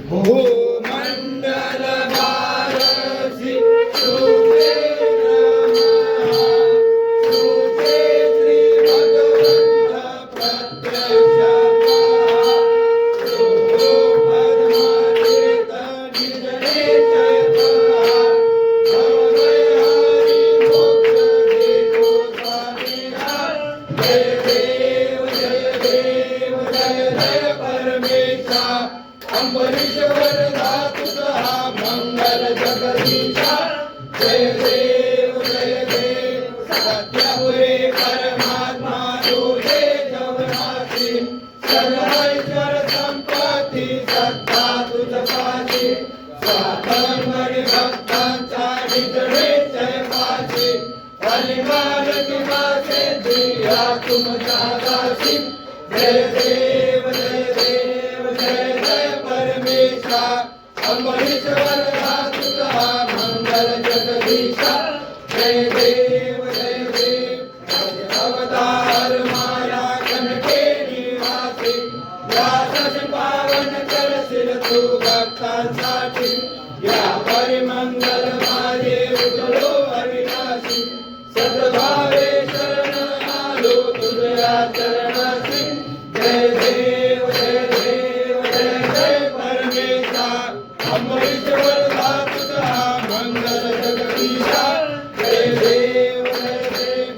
भूमंडल भारसी तुझे नमः तुझे श्री भगवंत प्रत्यक्ष तू परमातीत निज निश्चयतः भवय हरि मोक्ष देतो स्वामिहा जय देव जय देव जय जय परमेशा अंबरीश्वर धातुका मंगल जगदीशा जय देव सत्यापुरे परमात्मा तुझे जवनासी सर्वैश्वर संपत्ती सत्ता तुझ पाशी स्वातंत्र्य भक्तांचा निजय पाशी अलिमाल किंवा सिद्धिया तुमच्या दासी जय देव जय जय परमेशा अंबरीश्वर धातुका मंगल जगदीशा जय देव अवतार माया कनके निवासी व्यास पावन करशील तू भक्तांसाठी या परिमंगल